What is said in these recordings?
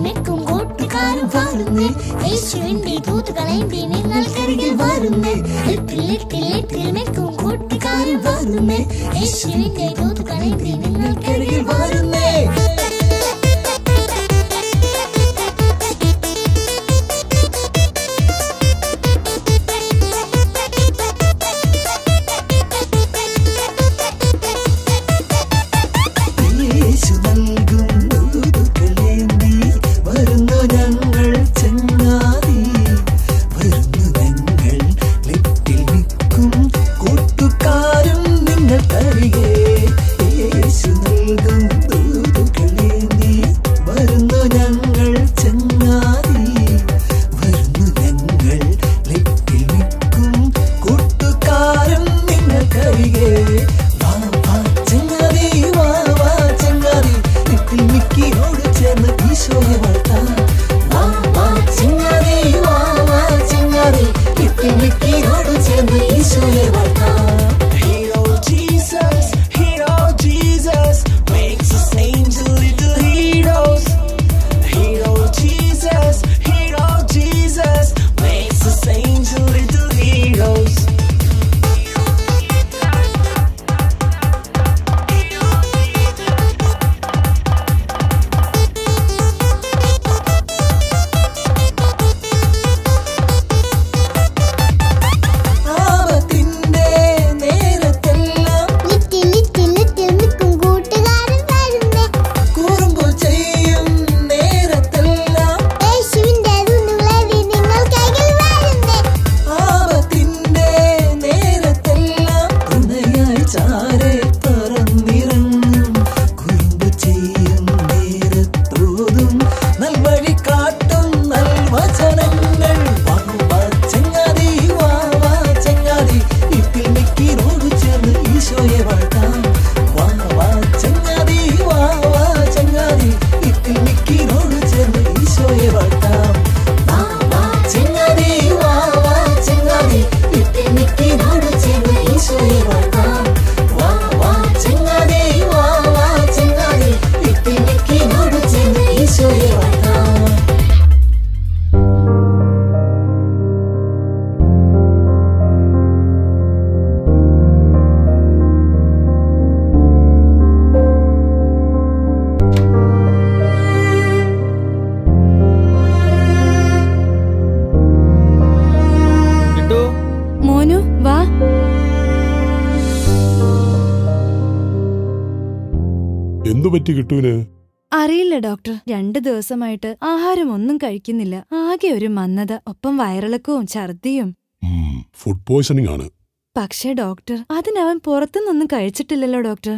നിൽക്കും കൂട്ടുകാരും വരുന്നേ, യേശുവിന്റെ ദൂതുകളേന്തി നിങ്ങൾക്കരികിൽ വരുന്നേ. ലിറ്റിൽ നിൽക്കും കൂട്ടുകാരും വരുന്നേ, യേശുവിന്റെ ദൂതുകളേന്തി നിങ്ങൾക്കരികിൽ വരുന്നേ. അറിയില്ല ഡോക്ടർ, 2 ദിവസമായിട്ട് ആഹാരം ഒന്നും കഴിക്കുന്നില്ല. ആകെ ഒരു മന്ദത, ഒപ്പം വയറിളക്കവും ഛർദിയും. ഫുഡ് പോയ്സണിംഗ് ആണ്. പക്ഷേ ഡോക്ടർ, അതിനവൻ പുറത്തുനിന്നൊന്നും കഴിച്ചിട്ടില്ലല്ലോ ഡോക്ടർ.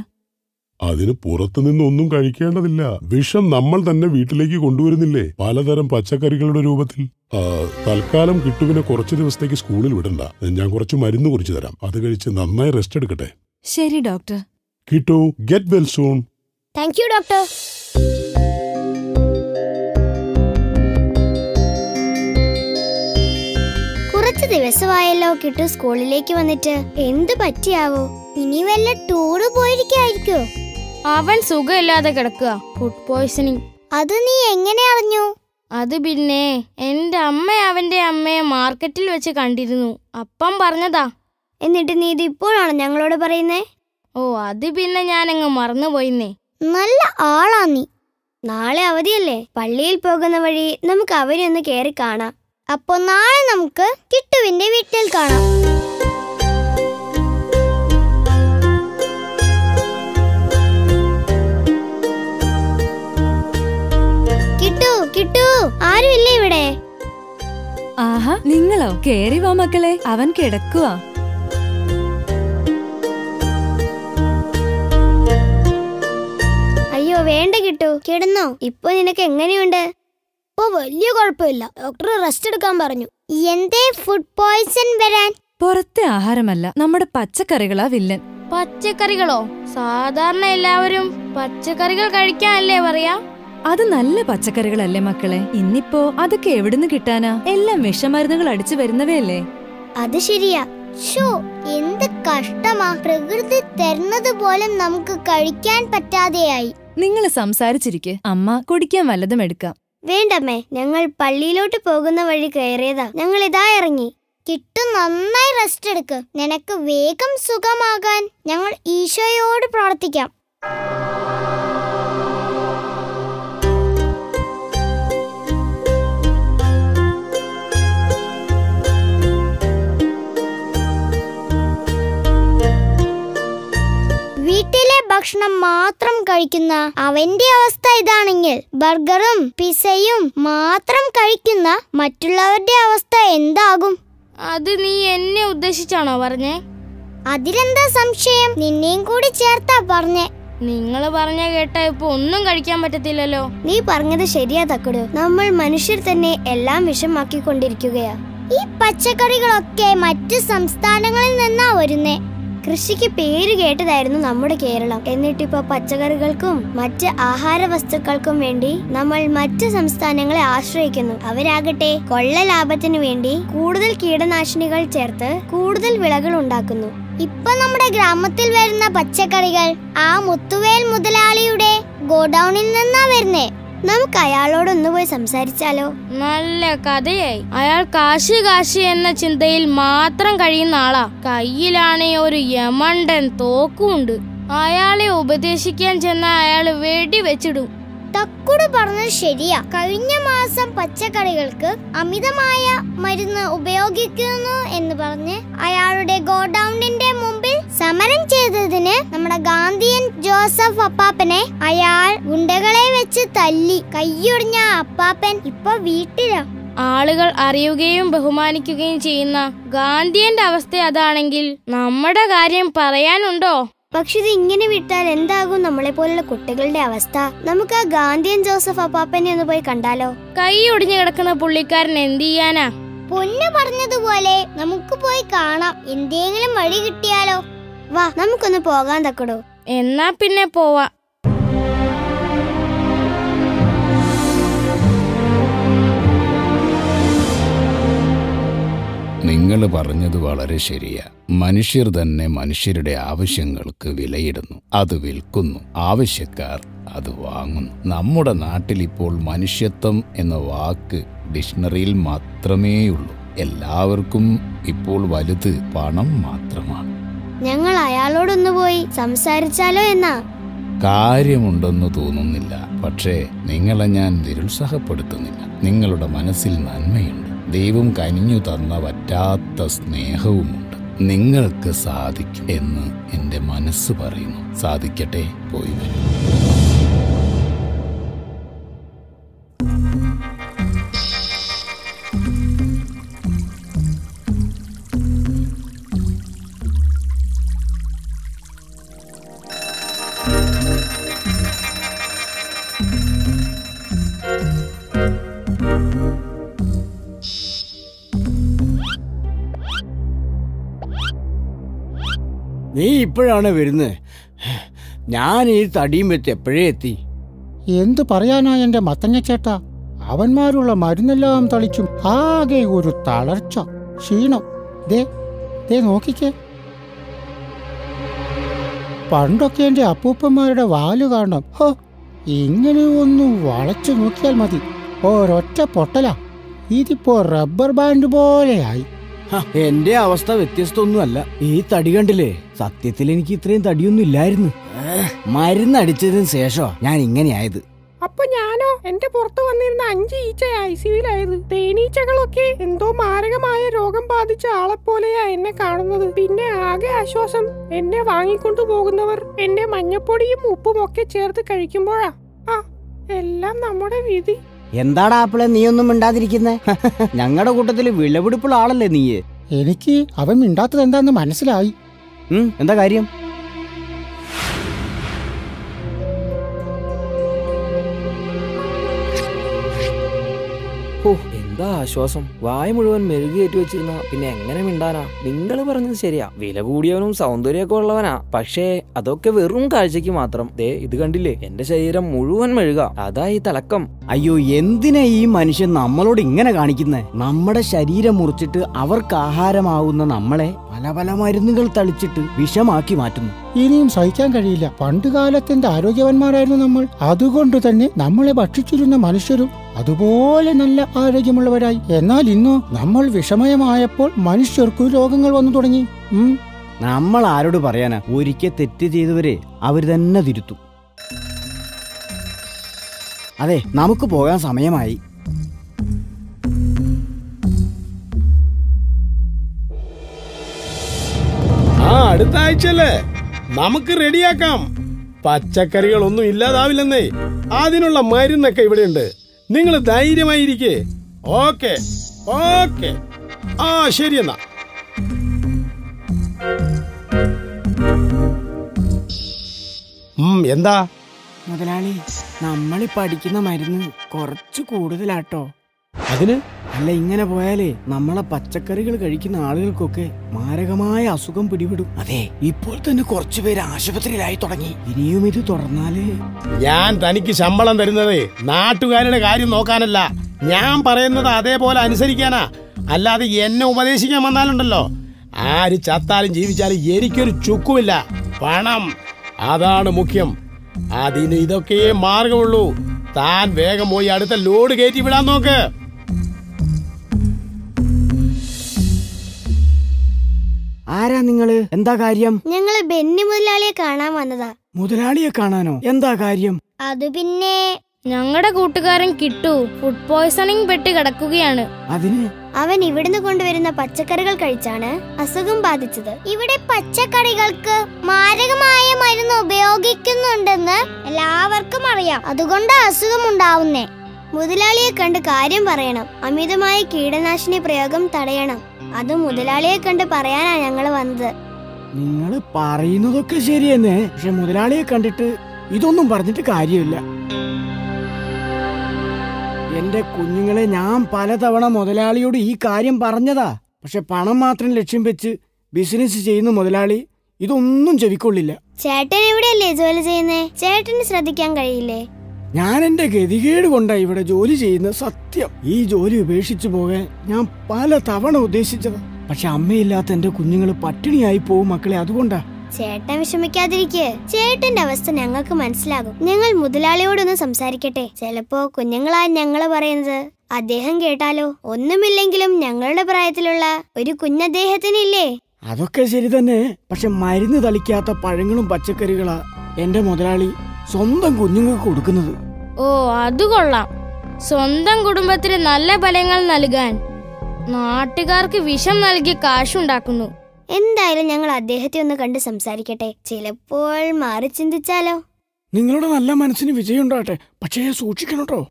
അതിന് പുറത്തുനിന്നൊന്നും കഴിക്കേണ്ടതില്ല. വിഷം നമ്മൾ തന്നെ വീട്ടിലേക്ക് കൊണ്ടുവരുന്നില്ലേ, പലതരം പച്ചക്കറികളുടെ രൂപത്തിൽ. തൽക്കാലം കിട്ടുവിനെ കുറച്ചു ദിവസത്തേക്ക് സ്കൂളിൽ വിടണ്ട. ഞാൻ കുറച്ച് മരുന്ന് കുറിച്ചു തരാം, അത് കഴിച്ച് നന്നായി റെസ്റ്റ് എടുക്കട്ടെ. ശരി ഡോക്ടർ. കിട്ടു, get well soon. Thank you doctor. കുറച്ച് ദിവസമായല്ലോ കിട്ടു സ്കൂളിലേക്ക് വന്നിട്ട്. എന്ത് പറ്റിയാവോ? ഇനി വല്ല ടൂറ് പോയിരിക്കായിരിക്കോ? അവൻ സുഖമില്ലാതെ കിടക്കുക, ഫുഡ് പോയ്സണിംഗ്. അത് നീ എങ്ങനെ അറിഞ്ഞു? അത് പിന്നെ എന്റെ അമ്മ അവന്റെ അമ്മയെ മാർക്കറ്റിൽ വെച്ച് കണ്ടിരുന്നു, അപ്പം പറഞ്ഞതാ. എന്നിട്ട് നീ ഇത് ഇപ്പോഴാണ് ഞങ്ങളോട് പറയുന്നേ? ഓ, അത് പിന്നെ ഞാനങ്ങ് മറന്നുപോയിന്നേ. നല്ല ആളാ നീ. നാളെ അവധിയല്ലേ, പള്ളിയിൽ പോകുന്ന വഴി നമുക്ക് അവരെ ഒന്ന് കേറി കാണാം. അപ്പൊ നാളെ നമുക്ക് കിട്ടുവിന്റെ വീട്ടിൽ കാണാം. കിട്ടു, കിട്ടു, ആരുമില്ലേ ഇവിടെ? ആഹാ, നിങ്ങളോ? കേറി വാ മക്കളെ, അവൻ കിടക്കുവാ. അയ്യോ വേണ്ട കിട്ടു, കിടന്നോ. ഇപ്പൊ നിനക്ക് എങ്ങനെയുണ്ട്? ഇപ്പൊ വലിയ കുഴപ്പമില്ല, ഡോക്ടർ റെസ്റ്റ് എടുക്കാൻ പറഞ്ഞു. എന്തേ ഫുഡ് പോയ്സൺ വരാൻ? പുറത്തെ ആഹാരമല്ല, നമ്മുടെ പച്ചക്കറികളാ വില്ലൻ. പച്ചക്കറികളോ? സാധാരണ എല്ലാവരും പച്ചക്കറികൾ കഴിക്കാനല്ലേ പറയാ. അത് നല്ല പച്ചക്കറികളല്ലേ മക്കളെ. ഇന്നിപ്പോ അതൊക്കെ എവിടുന്ന് കിട്ടാനാ? എല്ലാം വിഷമരുന്നുകൾ അടിച്ചു വരുന്നവയല്ലേ. അത് ശരിയാ. ഷോ, എന്ത് കഷ്ടമാ. പ്രകൃതി തരുന്നത് പോലും നമുക്ക് കഴിക്കാൻ പറ്റാതെയായി. നിങ്ങൾ സംസാരിച്ചിരിക്കെ, അമ്മ കുടിക്കാൻ വല്ലതും എടുക്കാം. വേണ്ടമ്മേ, ഞങ്ങൾ പള്ളിയിലോട്ട് പോകുന്ന വഴി കയറിയതാ. ഞങ്ങൾ ഇതാ ഇറങ്ങി. കിട്ടു, നന്നായി റെസ്റ്റ് എടുക്ക്. നിനക്ക് വേഗം സുഖമാകാൻ ഞങ്ങൾ ഈശോയോട് പ്രാർത്ഥിക്കാം. വീട്ടിലെ ഭക്ഷണം മാത്രം കഴിക്കുന്ന അവന്റെ അവസ്ഥ ഇതാണെങ്കിൽ, ബർഗറും പിസയും മാത്രം കഴിക്കുന്ന മറ്റുള്ളവരുടെ അവസ്ഥ എന്താകും? അത് നീ എന്നെ ഉദ്ദേശിച്ചാണോ പറഞ്ഞേ? അതിലെന്താ സംശയം? നിന്നെയും കൂടി ചേർത്താ പറഞ്ഞേ. നിങ്ങള് പറഞ്ഞ കേട്ടാ ഇപ്പൊ ഒന്നും കഴിക്കാൻ പറ്റത്തില്ലല്ലോ. നീ പറഞ്ഞത് ശരിയാ തക്കുടു. നമ്മൾ മനുഷ്യർ തന്നെ എല്ലാം വിഷമാക്കിക്കൊണ്ടിരിക്കുകയാ. ഈ പച്ചക്കറികളൊക്കെ മറ്റു സംസ്ഥാനങ്ങളിൽ നിന്നാ വരുന്നേ. കൃഷിക്ക് പേര് കേട്ടതായിരുന്നു നമ്മുടെ കേരളം. എന്നിട്ടിപ്പോ പച്ചക്കറികൾക്കും മറ്റ് ആഹാര വസ്തുക്കൾക്കും വേണ്ടി നമ്മൾ മറ്റ് സംസ്ഥാനങ്ങളെ ആശ്രയിക്കുന്നു. അവരാകട്ടെ കൊള്ള ലാഭത്തിനു വേണ്ടി കൂടുതൽ കീടനാശിനികൾ ചേർത്ത് കൂടുതൽ വിളകൾ ഉണ്ടാക്കുന്നു. ഇപ്പൊ നമ്മുടെ ഗ്രാമത്തിൽ വരുന്ന പച്ചക്കറികൾ ആ മുത്തുവേൽ മുതലാളിയുടെ ഗോഡൌണിൽ നിന്നാ വരുന്നേ. നമുക്ക് അയാളോടൊന്നു പോയി സംസാരിച്ചാലോ? നല്ല കഥയായി. അയാൾ കാശ് കാശ് എന്ന ചിന്തയിൽ മാത്രം കഴിയുന്ന ആളാ. കയ്യിലാണേ ഒരു യമണ്ടൻ തോക്കുണ്ട്. അയാളെ ഉപദേശിക്കാൻ ചെന്ന അയാള് വെടിവെച്ചിടും. തക്കുടു പറഞ്ഞത് ശരിയാ. കഴിഞ്ഞ മാസം പച്ചക്കറികൾക്ക് അമിതമായ മരുന്ന് ഉപയോഗിക്കുന്നു എന്ന് പറഞ്ഞ് അയാളുടെ ഗോഡൌണിന്റെ മുമ്പിൽ സമരം ചെയ്തതിന് നമ്മുടെ ഗാന്ധിയൻ ജോസഫ് അപ്പാപ്പനെ അയാൾ ഗുണ്ടകളെ വെച്ച് തല്ലി. കൈയൊടിഞ്ഞ അപ്പാപ്പൻ ഇപ്പൊ വീട്ടിലാ. ആളുകൾ അറിയുകയും ബഹുമാനിക്കുകയും ചെയ്യുന്ന ഗാന്ധിയന്റെ അവസ്ഥ അതാണെങ്കിൽ നമ്മുടെ കാര്യം പറയാനുണ്ടോ? പക്ഷെ ഇത് ഇങ്ങനെ വിട്ടാൽ എന്താകും നമ്മളെ പോലുള്ള കുട്ടികളുടെ അവസ്ഥ? നമുക്ക് ആ ഗാന്ധിയൻ ജോസഫ് അപ്പാപ്പനെ ഒന്ന് പോയി കണ്ടാലോ? കൈ ഒടിഞ്ഞു കിടക്കുന്ന പുള്ളിക്കാരൻ എന്ത് ചെയ്യാനാ? പൊന്നു പറഞ്ഞതുപോലെ നമുക്ക് പോയി കാണാം. എന്തെങ്കിലും വഴി കിട്ടിയാലോ? വാ, നമുക്കൊന്ന് പോകാൻ തക്കടോ. എന്നാ പിന്നെ പോവാ. നിങ്ങൾ പറഞ്ഞത് വളരെ ശരിയാ. മനുഷ്യർ തന്നെ മനുഷ്യരുടെ ആവശ്യങ്ങൾക്ക് വിലയിടുന്നു, അത് വിൽക്കുന്നു, ആവശ്യക്കാർ അത് വാങ്ങുന്നു. നമ്മുടെ നാട്ടിൽ ഇപ്പോൾ മനുഷ്യത്വം എന്ന വാക്ക് ഡിക്ഷണറിയിൽ മാത്രമേയുള്ളൂ. എല്ലാവർക്കും ഇപ്പോൾ വലുത് പണം മാത്രമാണ്. ഞങ്ങൾ അയാളോടൊന്നു പോയി സംസാരിച്ചാലോ എന്നാ? കാര്യമുണ്ടെന്ന് തോന്നുന്നില്ല. പക്ഷേ നിങ്ങളെ ഞാൻ നിരുത്സാഹപ്പെടുത്തുന്നില്ല. നിങ്ങളുടെ മനസ്സിൽ നന്മയുണ്ട്. ദൈവം കനിഞ്ഞു തന്ന വറ്റാത്ത സ്നേഹവുമുണ്ട്. നിങ്ങൾക്ക് സാധിക്കും എന്ന് എൻ്റെ മനസ്സ് പറയുന്നു. സാധിക്കട്ടെ. പോയി വരും. നീ ഇപ്പോഴാണ് വരുന്നത്? ഞാൻ ഈ തടിയും വെച്ച് എപ്പോഴേ എത്തി. എന്തു പറയാനാ എന്റെ മത്തങ്ങ ചേട്ടാ, അവന്മാരുള്ള മരുന്നെല്ലാം തളിച്ചും ആകെ ഒരു തളർച്ച, ക്ഷീണം. ദേ നോക്കിക്കേ. പണ്ടൊക്കെ എന്റെ അപ്പൂപ്പന്മാരുടെ വാല് കാണണം. ഹോ, ഇങ്ങനെ ഒന്ന് വളച്ചു നോക്കിയാൽ മതി, ഒരൊറ്റ പൊട്ടല. ഇതിപ്പോ റബ്ബർ ബാൻഡ് പോലെയായി. എന്റെ അവസ്ഥ വ്യത്യസ്തമൊന്നുമല്ല. ഈ തടി കണ്ടില്ലേ? സത്യത്തിൽ എനിക്ക് ഇത്രയും തടിയൊന്നും ഇല്ലായിരുന്നു. മരുന്നടിച്ചതിന് ശേഷം ഞാൻ ഇങ്ങനെയായത്. അപ്പൊ ഞാനോ? എന്റെ പുറത്ത് വന്നിരുന്ന 5 ഈച്ച ഐസിയുലായത്. തേനീച്ചകളൊക്കെ എന്തോ മാരകമായ രോഗം ബാധിച്ച ആളെപ്പോലെയാ എന്നെ കാണുന്നത്. പിന്നെ ആകെ ആശ്വാസം എന്നെ വാങ്ങിക്കൊണ്ടു പോകുന്നവർ എന്നെ മഞ്ഞപ്പൊടിയും ഉപ്പും ഒക്കെ ചേർത്ത് കഴിക്കുമ്പോഴാ. ആ, എല്ലാം നമ്മുടെ വിധി. എന്താടാ ആപ്പിളെ നീ ഒന്നും മിണ്ടാതിരിക്കുന്നേ? ഞങ്ങളുടെ കൂട്ടത്തില് വിളവെടുപ്പുള്ള ആളല്ലേ നീ? എനിക്ക് അവൻ മിണ്ടാത്തത് എന്താന്ന് മനസ്സിലായി. എന്താ കാര്യം? ഓ, എന്താ ആശ്വാസം. വായ മുഴുവൻ മെഴുകിയേറ്റി വെച്ചിരുന്ന പിന്നെ എങ്ങനെ മിണ്ടാനാ? നിങ്ങൾ പറഞ്ഞത് ശരിയാ, വില കൂടിയവനും സൗന്ദര്യമൊക്കെ ഉള്ളവനാ. പക്ഷേ അതൊക്കെ വെറും കാഴ്ചക്ക് മാത്രം. ദേ ഇത് കണ്ടില്ലേ, എന്റെ ശരീരം മുഴുവൻ മെഴുക. അതാ ഈ തിളക്കം. അയ്യോ, എന്തിനാ ഈ മനുഷ്യൻ നമ്മളോട് ഇങ്ങനെ കാണിക്കുന്നേ? നമ്മുടെ ശരീരം മുറിച്ചിട്ട് അവർക്ക് ആഹാരമാവുന്ന നമ്മളെ പല പല മരുന്നുകൾ തളിച്ചിട്ട് വിഷമാക്കി മാറ്റുന്നു. ഇനിയും സഹിക്കാൻ കഴിയില്ല. പണ്ടുകാലത്തിന്റെ ആരോഗ്യവാന്മാരായിരുന്നു നമ്മൾ. അതുകൊണ്ട് തന്നെ നമ്മളെ ഭക്ഷിച്ചിരുന്ന മനുഷ്യരും അതുപോലെ നല്ല ആരോഗ്യമുള്ളവരായി. എന്നാൽ ഇന്നോ നമ്മൾ വിഷമയമായപ്പോൾ മനുഷ്യർക്കും രോഗങ്ങൾ വന്നു തുടങ്ങി. നമ്മൾ ആരോട് പറയാനാ? ഒരിക്കൽ തെറ്റ് ചെയ്തവരെ അവര് തന്നെ തിരുത്തും. അതെ, നമുക്ക് പോകാൻ സമയമായി. അടുത്ത ആഴ്ചയല്ലേ, നമുക്ക് റെഡിയാക്കാം. പച്ചക്കറികളൊന്നും ഇല്ലാതാവില്ലെന്നേ. അതിനുള്ള മരുന്നൊക്കെ ഇവിടെയുണ്ട്. നിങ്ങൾ ധൈര്യമായിരിക്കേ. ഓക്കെ ഓക്കെ, ആ ശരി എന്നാ. എന്താ മുതലാളി, നമ്മളീ പഠിക്കുന്ന മരുന്ന് കുറച്ച് കൂടുതലാട്ടോ. അതിന്? അല്ല, ഇങ്ങനെ പോയാലേ നമ്മളെ പച്ചക്കറികൾ കഴിക്കുന്ന ആളുകൾക്കൊക്കെ മാരകമായ അസുഖം പിടിപെടും. അതെ, ഇപ്പോൾ തന്നെ കുറച്ചുപേര് ആശുപത്രിയിലായി തുടങ്ങി. ഇനിയും ഇത് തുടർന്നാല്. ഞാൻ തനിക്ക് ശമ്പളം തരുന്നത് നാട്ടുകാരുടെ കാര്യം നോക്കാനല്ല, ഞാൻ പറയുന്നത് അതേപോലെ അനുസരിക്കാനാ. അല്ലാതെ എന്നെ ഉപദേശിക്കാൻ വന്നാലുണ്ടല്ലോ, ആര് ചത്താലും ജീവിച്ചാലും എനിക്കൊരു ചുക്കുമില്ല. പണം, അതാണ് മുഖ്യം. അതിന് ഇതൊക്കെയേ മാർഗമുള്ളൂ. താൻ വേഗം പോയി അടുത്ത ലോഡ് കയറ്റി വിടാൻ നോക്ക്. ആരാ നിങ്ങള്? എന്താ കാര്യം? ഞങ്ങള് ബെന്നി മുതലാളിയെ കാണാൻ വന്നതാ. മുതലാളിയെ കാണാനോ? എന്താ കാര്യം? അത് പിന്നെ ഞങ്ങളുടെ കൂട്ടുകാരൻ കിട്ടു ഫുഡ് പോയ്സണിംഗ് പെട്ട് കിടക്കുകയാണ്. അതിന്? അവൻ ഇവിടുന്ന് കൊണ്ടുവരുന്ന പച്ചക്കറികൾ കഴിച്ചാണ് അസുഖം ബാധിച്ചത്. ഇവിടെ പച്ചക്കറികൾക്ക് മാരകമായ മരുന്ന് ഉപയോഗിക്കുന്നുണ്ടെന്ന് എല്ലാവർക്കും അറിയാം. അതുകൊണ്ട് അസുഖം ഉണ്ടാവുന്നേ. മുതലാളിയെ കണ്ട് കാര്യം പറയണം. അമിതമായ കീടനാശിനി പ്രയോഗം തടയണം. അത് മുതലാളിയെ കണ്ട് പറയാനാ ഞങ്ങള് വന്നത്. നിങ്ങള് പറയുന്നതൊക്കെ ശരി തന്നെ, പക്ഷെ മുതലാളിയെ കണ്ടിട്ട് ഇതൊന്നും പറഞ്ഞിട്ട് കാര്യമില്ല. എന്റെ കുഞ്ഞുങ്ങളെ, ഞാൻ പലതവണ മുതലാളിയോട് ഈ കാര്യം പറഞ്ഞതാ. പക്ഷെ പണം മാത്രം ലക്ഷ്യം വെച്ച് ബിസിനസ് ചെയ്യുന്ന മുതലാളി ഇതൊന്നും ചെവിക്കൊള്ളില്ല. ചേട്ടൻ ഇവിടെയല്ലേ ജോലി ചെയ്യുന്നേ? ചേട്ടന് ശ്രദ്ധിക്കാൻ കഴിയില്ലേ? ഞാൻ എന്റെ ഗതികേട് കൊണ്ടാ ഇവിടെ ജോലി ചെയ്യുന്നത്. സത്യം, ഈ ജോലി ഉപേക്ഷിച്ചു പോകാൻ ഞാൻ പല തവണ ഉദ്ദേശിച്ചത്. പക്ഷെ അമ്മയില്ലാത്ത എന്റെ കുഞ്ഞുങ്ങൾ പട്ടിണിയായി പോവും മക്കളെ. അതുകൊണ്ടാ. ചേട്ടൻ വിഷമിക്കാതിരിക്കേ. ചേട്ടന്റെ അവസ്ഥ ഞങ്ങൾക്ക് മനസ്സിലാകും. ഞങ്ങൾ മുതലാളിയോടൊന്ന് സംസാരിക്കട്ടെ. ചിലപ്പോ കുഞ്ഞുങ്ങളാ ഞങ്ങള് പറയുന്നത് അദ്ദേഹം കേട്ടാലോ? ഒന്നുമില്ലെങ്കിലും ഞങ്ങളുടെ പ്രായത്തിലുള്ള ഒരു കുഞ്ഞദ്ദേഹത്തിനില്ലേ? അതൊക്കെ ശരി തന്നെ, പക്ഷെ മരുന്ന് തളിക്കാത്ത പഴങ്ങളും പച്ചക്കറികളാ എന്റെ മുതലാളി സ്വന്തം കുഞ്ഞുങ്ങൾക്ക് കൊടുക്കുന്നത്. ഓ, അത് കൊള്ളാം. സ്വന്തം കുടുംബത്തിന് നല്ല ഫലങ്ങൾ നൽകാൻ നാട്ടുകാർക്ക് വിഷം നൽകി കാശുണ്ടാക്കുന്നു. എന്തായാലും ഞങ്ങൾ അദ്ദേഹത്തെ ഒന്ന് കണ്ട് സംസാരിക്കട്ടെ. ചിലപ്പോൾ മാറി ചിന്തിച്ചാലോ? നിങ്ങളുടെ നല്ല മനസ്സിന് വിജയം ഉണ്ടാകട്ടെ, പക്ഷേ സൂക്ഷിക്കണം കേട്ടോ.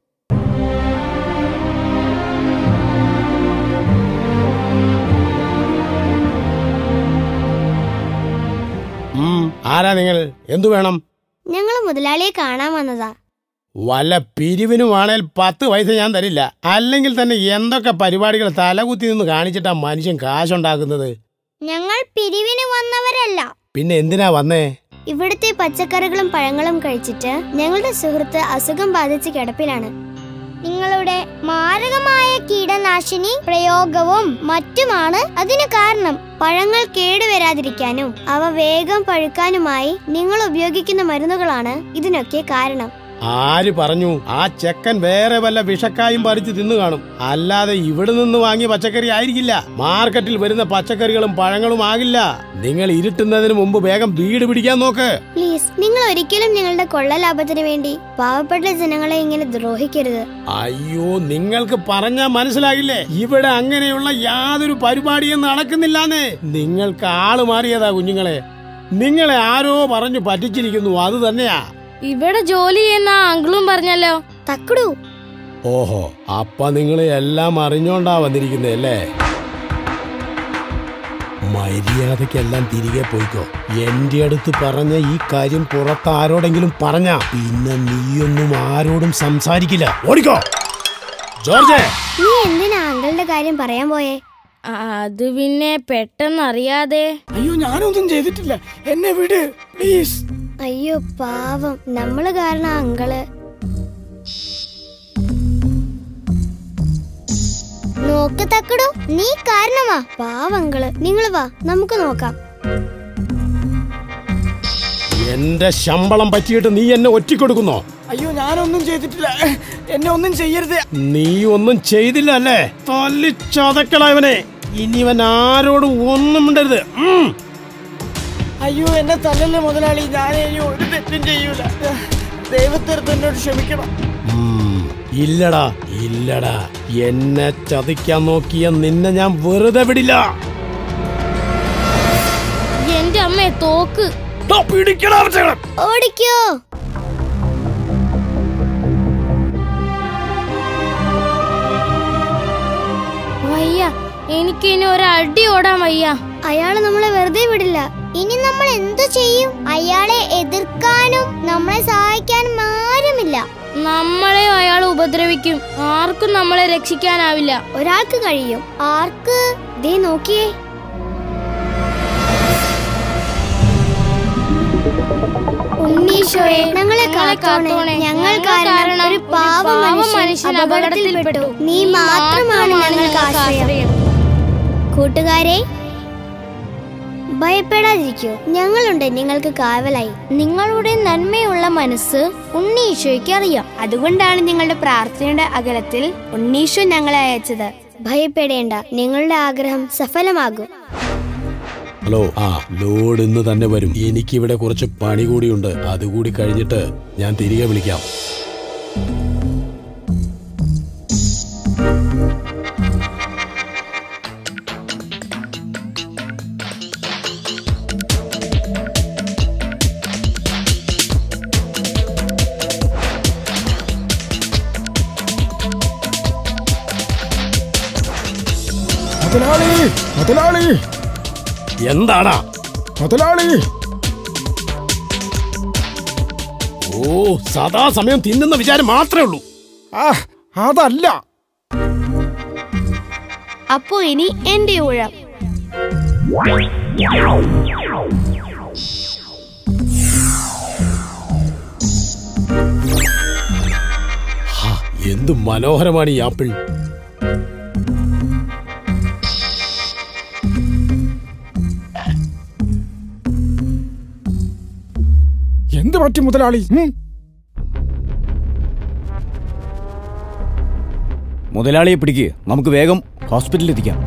ആരാ നിങ്ങൾ? എന്തു വേണം? ഞങ്ങൾ മുതലാളിയെ കാണാൻ വന്നതാ. വല്ല പിരിവിനുമാണേൽ 10 പൈസ ഞാൻ തരില്ല. അല്ലെങ്കിൽ തന്നെ എന്തൊക്കെ പരിപാടികൾ തലകുത്തി നിന്ന് കാണിച്ചിട്ടാ മനുഷ്യൻ കാശുണ്ടാക്കുന്നത്? ഞങ്ങൾ പിരിവിന് വന്നവരല്ല. പിന്നെ എന്തിനാ വന്നേ? ഇവിടുത്തെ പച്ചക്കറികളും പഴങ്ങളും കഴിച്ചിട്ട് ഞങ്ങളുടെ സുഹൃത്ത് അസുഖം ബാധിച്ച് കിടപ്പിലാണ്. നിങ്ങളുടെ മാരകമായ കീടനാശിനി പ്രയോഗവും മറ്റുമാണ് അതിന് കാരണം. പഴങ്ങൾ കേടുവരാതിരിക്കാനും അവ വേഗം പഴുക്കാനുമായി നിങ്ങൾ ഉപയോഗിക്കുന്ന മരുന്നുകളാണ് ഇതിനൊക്കെ കാരണം. ആര് പറഞ്ഞു? ആ ചെക്കൻ വേറെ വല്ല വിഷക്കായും പറിച്ച് തിന്നു കാണും. അല്ലാതെ ഇവിടെ നിന്ന് വാങ്ങിയ പച്ചക്കറി ആയിരിക്കില്ല. മാർക്കറ്റിൽ വരുന്ന പച്ചക്കറികളും പഴങ്ങളും ആകില്ല. നിങ്ങൾ ഇരുട്ടുന്നതിന് മുമ്പ് വേഗം വീട് പിടിക്കാൻ നോക്ക്. പ്ലീസ്, നിങ്ങൾ ഒരിക്കലും നിങ്ങളുടെ കൊള്ള ലാഭത്തിന് വേണ്ടി പാവപ്പെട്ട ജനങ്ങളെ ഇങ്ങനെ ദ്രോഹിക്കരുത്. അയ്യോ, നിങ്ങൾക്ക് പറഞ്ഞാ മനസ്സിലാകില്ലേ? ഇവിടെ അങ്ങനെയുള്ള യാതൊരു പരിപാടിയും നടക്കുന്നില്ലാന്നേ. നിങ്ങൾക്ക് ആള് മാറിയതാ കുഞ്ഞുങ്ങളെ. നിങ്ങളെ ആരോ പറഞ്ഞു പറ്റിച്ചിരിക്കുന്നു. അത് തന്നെയാ. ഇവിടെ ജോലി ചെയ്യുന്ന അങ്കിളും പറഞ്ഞല്ലോ. തക്കടു. ഓഹോ, അപ്പ നിങ്ങളെ എല്ലാം അറിഞ്ഞോണ്ടാ വന്നിരിക്കുന്നല്ലേ? മര്യാദക്കെല്ലാം തിരികെ പോയിക്കോ. എന്റെ അടുത്ത് പറഞ്ഞ ഈ കാര്യം പുറത്ത് ആരോടെങ്കിലും പറഞ്ഞ പിന്നെ നീയൊന്നും ആരോടും സംസാരിക്കില്ല. ഓടിക്കോ. ജോർജ്, നീ എന്തിനാ അങ്കിളുടെ കാര്യം പറയാൻ പോയേ? അത് പിന്നെ പെട്ടെന്നറിയാതെ. അയ്യോ, ഞാനൊന്നും ചെയ്തിട്ടില്ല, എന്നെ വിട് പ്ലീസ്. അയ്യോ പാവം, നമ്മള് കാരണം അങ്കിള്. നോക്ക് തക്കടു, നീ കാരണമാ. പാവങ്ങള്, നിങ്ങൾ വാ, നമുക്ക് നോക്കാം. എന്റെ ശമ്പളം പറ്റിയിട്ട് നീ എന്നെ ഒറ്റിക്കൊടുക്കുന്നോ? അയ്യോ, ഞാനൊന്നും ചെയ്തിട്ടില്ല, എന്നെ ഒന്നും ചെയ്യരുത്. നീ ഒന്നും ചെയ്തില്ല അല്ലേ? തല്ലി ചതക്കളവനെ. ഇനി ഇവൻ ആരോടും ഒന്നും മിണ്ടരുത്. അയ്യോ, എന്നെ തല്ലല്ലേ മുതലാളി, ഞാൻ ഇനി ഒരു തെറ്റും ചെയ്യൂല. ദൈവത്തിനടുത്ത് എന്നോട് ക്ഷമിക്കണം. ഇല്ലടാ ഇല്ലടാ, എന്നെ ചതിക്കാൻ നോക്കിയ നിന്നെ ഞാൻ വെറുതെ വിടില്ല. എന്റെ അമ്മയെ തോക്ക് ഓടിക്കോ. വയ്യ, എനിക്കിനി ഒരടി ഓടാൻ വയ്യ. അയാള് നമ്മളെ വെറുതെ വിടില്ല. ഇനി നമ്മൾ എന്തു ചെയ്യും? അയാളെ എതിർക്കാനും നമ്മളെ സഹായിക്കാനും ആരുമില്ല. നമ്മളെ അയാൾ ഉപദ്രവിക്കും. ആർക്കും നമ്മളെ രക്ഷിക്കാനാവില്ല. ഒരാൾക്ക് കഴിയും. ആർക്ക്? ദേ നോക്കിയേ, ഉണ്ണീശോയെ ഞങ്ങളെ കാത്തോണേ. ഞങ്ങൾ കാരണം ഒരു പാവം മനുഷ്യൻ അപകടത്തിൽപ്പെട്ടു. നീ മാത്രമാണ് ഞങ്ങൾക്ക് ആശ്രയം. കൂട്ടുകാരെ, ഭയപ്പെടാതിരിക്കൂ, ഞങ്ങളുണ്ട് നിങ്ങൾക്ക് കാവലായി. നിങ്ങളുടെ നന്മയുള്ള മനസ്സ് ഉണ്ണീശോയ്ക്ക് അറിയാം. അതുകൊണ്ടാണ് നിങ്ങളുടെ പ്രാർത്ഥനയുടെ അകലത്തിൽ ഉണ്ണീശോ ഞങ്ങളെ അയച്ചത്. ഭയപ്പെടേണ്ട, നിങ്ങളുടെ ആഗ്രഹം സഫലമാകും. ഹലോ, ലോഡ് ഇന്ന് തന്നെ വരും. എനിക്കിവിടെ കുറച്ച് പണി കൂടിയുണ്ട്. അതുകൂടി കഴിഞ്ഞിട്ട് ഞാൻ തിരികെ വിളിക്കാം. മുതലാളി, എന്താടാ മുതലാളി? ഓ, സദാസമയം തിന്നുന്ന വിചാരം മാത്രമേ ഉള്ളൂ. അതല്ല. അപ്പോ ഇനി എന്റെ ഊഴം. എന്ത് മനോഹരമാണ് ഈ ആപ്പിൾ. എന്ത് പറ്റി മുതലാളി? മുതലാളിയെ പിടിക്കുക, നമുക്ക് വേഗം ഹോസ്പിറ്റലിൽ എത്തിക്കാം.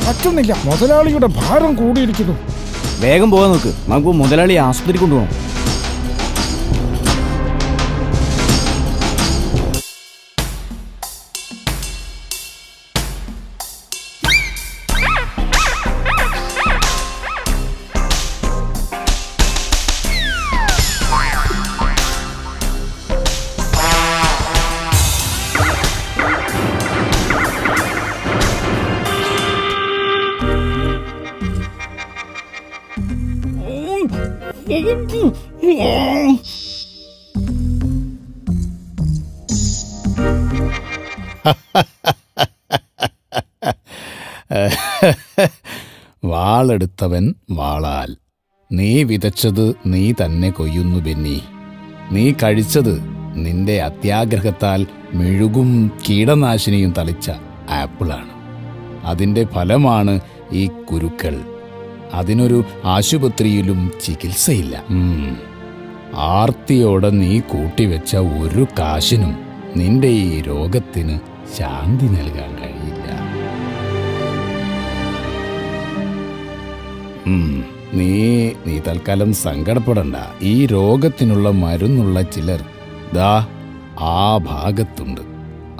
പറ്റുന്നില്ല, മുതലാളിയുടെ ഭാരം കൂടിയിരിക്കുന്നു. വേഗം പോകാൻ നോക്ക്, നമുക്ക് മുതലാളിയെ ആസ്പത്രി കൊണ്ടുപോകണം. വാളെടുത്തവൻ വാളാൽ. നീ വിതച്ചത് നീ തന്നെ കൊയ്യുന്നു ബെന്നി. നീ കഴിച്ചത് നിന്റെ അത്യാഗ്രഹത്താൽ മെഴുകും കീടനാശിനിയും തളിച്ച ആപ്പിളാണ്. അതിൻ്റെ ഫലമാണ് ഈ കുരുക്കൾ. അതിനൊരു ആശുപത്രിയിലും ചികിത്സയില്ല. ആർത്തിയോടെ നീ കൂട്ടിവെച്ച ഒരു കാശിനും നിന്റെ ഈ രോഗത്തിന് ശാന്തി നൽകാൻ കഴിയില്ല. നീ തൽക്കാലം സങ്കടപ്പെടണ്ട. ഈ രോഗത്തിനുള്ള മരുന്നുള്ള ചിലർ ദാ ആ ഭാഗത്തുണ്ട്.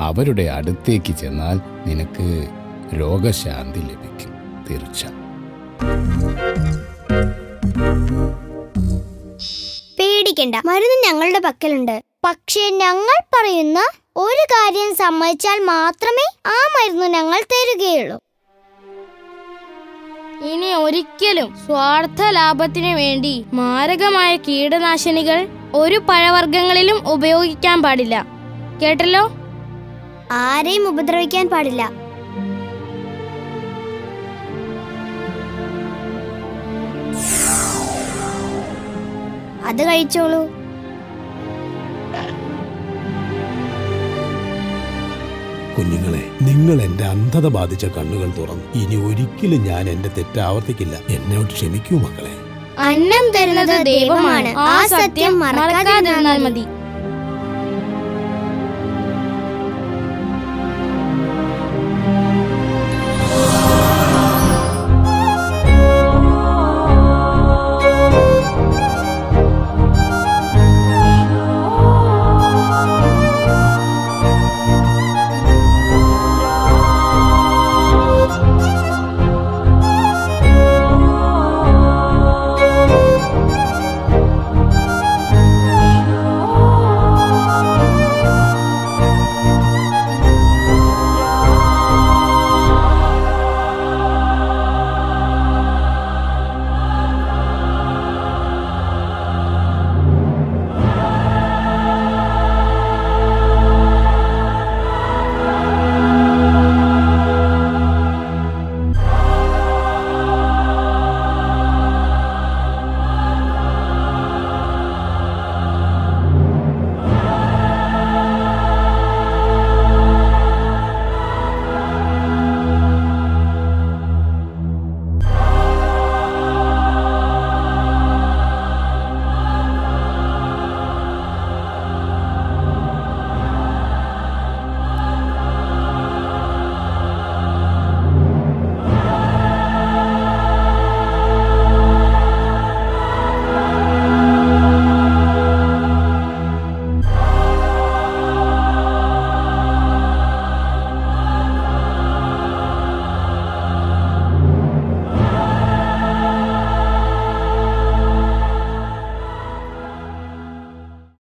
അവരുടെ അടുത്തേക്ക് ചെന്നാൽ നിനക്ക് രോഗശാന്തി ലഭിക്കും, തീർച്ച. പേടിക്കണ്ട, മരുന്ന് ഞങ്ങളുടെ പക്കലുണ്ട്. പക്ഷേ ഞങ്ങൾ പറയുന്ന ഒരു കാര്യം സമ്മതിച്ചാൽ മാത്രമേ ആ മരുന്ന് ഞങ്ങൾ തരുകയുള്ളൂ. ഇനി ഒരിക്കലും സ്വാർത്ഥ ലാഭത്തിന് വേണ്ടി മാരകമായ കീടനാശിനികൾ ഒരു പഴവർഗ്ഗങ്ങളിലും ഉപയോഗിക്കാൻ പാടില്ല. കേട്ടല്ലോ? ആരെയും ഉപദ്രവിക്കാൻ പാടില്ല. അത് കഴിച്ചോളൂ. കുഞ്ഞുങ്ങളെ, നിങ്ങൾ എന്റെ അന്ധത ബാധിച്ച കണ്ണുകൾ തുറന്നു. ഇനി ഒരിക്കലും ഞാൻ എന്റെ തെറ്റ് ആവർത്തിക്കില്ല. എന്നോട് ക്ഷമിക്കൂ മക്കളെ. അന്നം തരുന്നത് ദൈവമാണ്. ആ സത്യം മറക്കാതിരുന്നാൽ മതി.